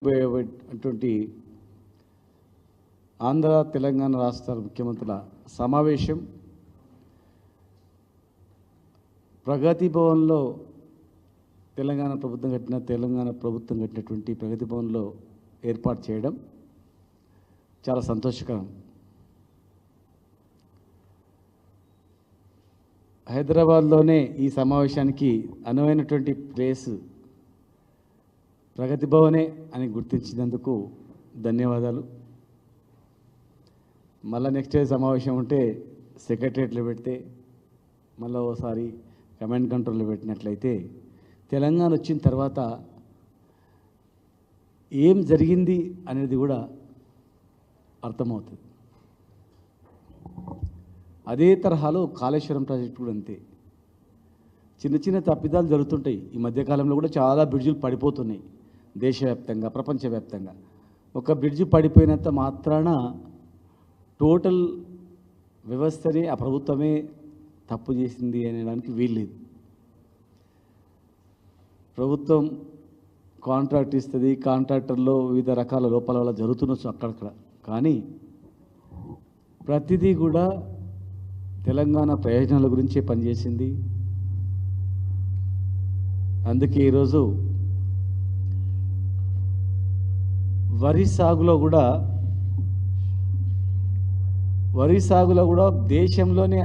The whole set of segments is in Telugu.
అటువంటి ఆంధ్ర తెలంగాణ రాష్ట్రాల ముఖ్యమంత్రుల సమావేశం ప్రగతి భవన్లో తెలంగాణ ప్రభుత్వం కట్టినటువంటి ప్రగతి భవన్లో ఏర్పాటు చేయడం చాలా సంతోషకరం. హైదరాబాద్లోనే ఈ సమావేశానికి అనువైనటువంటి ప్లేస్ ప్రగతి భవనే అని గుర్తించినందుకు ధన్యవాదాలు. మళ్ళీ నెక్స్ట్ డే సమావేశం ఉంటే సెక్రటరియట్లో పెడితే మళ్ళీ ఓసారి కమాండ్ కంట్రోల్లో పెట్టినట్లయితే తెలంగాణ వచ్చిన తర్వాత ఏం జరిగింది అనేది కూడా అర్థమవుతుంది. అదే తరహాలో కాళేశ్వరం ప్రాజెక్టు కూడా అంతే. చిన్న చిన్న తప్పిదాలు జరుగుతుంటాయి. ఈ మధ్యకాలంలో కూడా చాలా బ్రిడ్జిలు పడిపోతున్నాయి దేశవ్యాప్తంగా, ప్రపంచవ్యాప్తంగా. ఒక బ్రిడ్జి పడిపోయినంత మాత్రాన టోటల్ వ్యవస్థని ఆ ప్రభుత్వమే తప్పు చేసింది అనడానికి వీల్లేదు. ప్రభుత్వం కాంట్రాక్ట్ ఇస్తుంది, కాంట్రాక్టర్లో వివిధ రకాల లోపాల వల్ల జరుగుతుండొచ్చు అక్కడక్కడ. కానీ ప్రతిదీ కూడా తెలంగాణ ప్రయోజనాల గురించే పనిచేసింది. అందుకే ఈరోజు వరి సాగులో కూడా దేశంలోనే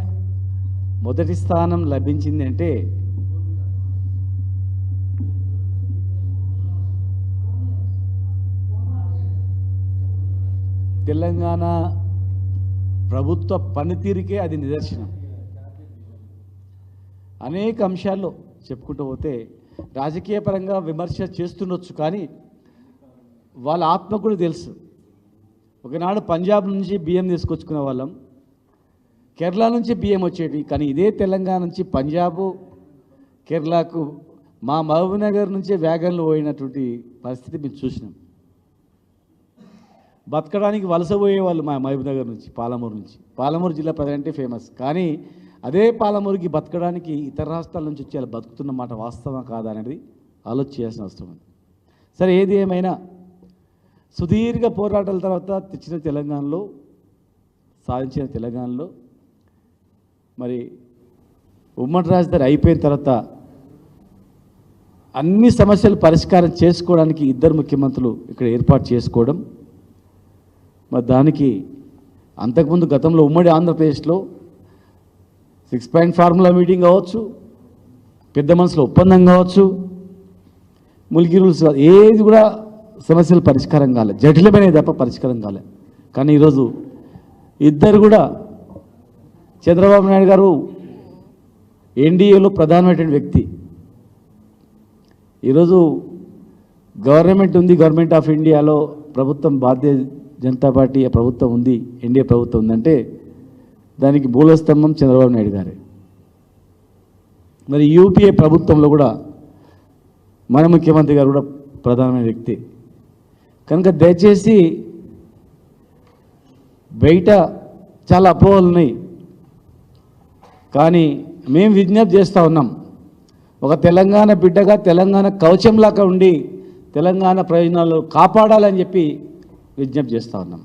మొదటి స్థానం లభించింది. అంటే తెలంగాణ ప్రభుత్వ పనితీరుకే అది నిదర్శనం. అనేక అంశాల్లో చెప్పుకుంటూ పోతే రాజకీయ పరంగా విమర్శ చేస్తుండొచ్చు, కానీ వాళ్ళ ఆత్మ కూడా తెలుసు. ఒకనాడు పంజాబ్ నుంచి బియ్యం తీసుకొచ్చుకునే వాళ్ళం, కేరళ నుంచి బియ్యం వచ్చేవి. కానీ ఇదే తెలంగాణ నుంచి పంజాబు, కేరళకు మా మహబూబ్నగర్ నుంచే వ్యాగన్లు పోయినటువంటి పరిస్థితి మేము చూసినాం. బతకడానికి వలస పోయేవాళ్ళు మా మహబూబ్నగర్ నుంచి, పాలమూరు జిల్లా ప్రజలంటే ఫేమస్. కానీ అదే పాలమూరుకి బతకడానికి ఇతర రాష్ట్రాల నుంచి వచ్చి అలా బతుకుతున్న మాట వాస్తవం కాదా అనేది ఆలోచించాల్సిన అవసరం ఉంది. సరే, ఏది ఏమైనా సుదీర్ఘ పోరాటాల తర్వాత తెచ్చిన తెలంగాణలో, సాధించిన తెలంగాణలో మరి ఉమ్మడి రాజధాని అయిపోయిన తర్వాత అన్ని సమస్యలు పరిష్కారం చేసుకోవడానికి ఇద్దరు ముఖ్యమంత్రులు ఇక్కడ ఏర్పాటు చేసుకోవడం, మరి దానికి అంతకుముందు గతంలో ఉమ్మడి ఆంధ్రప్రదేశ్లో 6 పాయింట్ ఫార్ములా మీటింగ్ కావచ్చు, పెద్ద మనసులో ఒప్పందం కావచ్చు, ములిగి రూల్స్, ఏది కూడా సమస్యలు పరిష్కారం కాలే, జటిలమైనవి తప్ప పరిష్కారం కాలే. కానీ ఈరోజు ఇద్దరు కూడా, చంద్రబాబు నాయుడు గారు ఎన్డీఏలో ప్రధానమైనటువంటి వ్యక్తి. ఈరోజు గవర్నమెంట్ ఉంది, గవర్నమెంట్ ఆఫ్ ఇండియాలో ప్రభుత్వం, భారతీయ జనతా పార్టీ ప్రభుత్వం ఉంది, ఎన్డీఏ ప్రభుత్వం ఉందంటే దానికి మూలస్తంభం చంద్రబాబు నాయుడు గారే. మరి యూపీఏ ప్రభుత్వంలో కూడా మన ముఖ్యమంత్రి గారు కూడా ప్రధానమైన వ్యక్తి. కనుక దయచేసి బయట చాలా అపోహలు ఉన్నాయి, కానీ మేము విజ్ఞప్తి చేస్తూ ఉన్నాం. ఒక తెలంగాణ బిడ్డగా తెలంగాణ కవచంలాగా ఉండి తెలంగాణ ప్రయోజనాలు కాపాడాలని చెప్పి విజ్ఞప్తి చేస్తూ ఉన్నాం.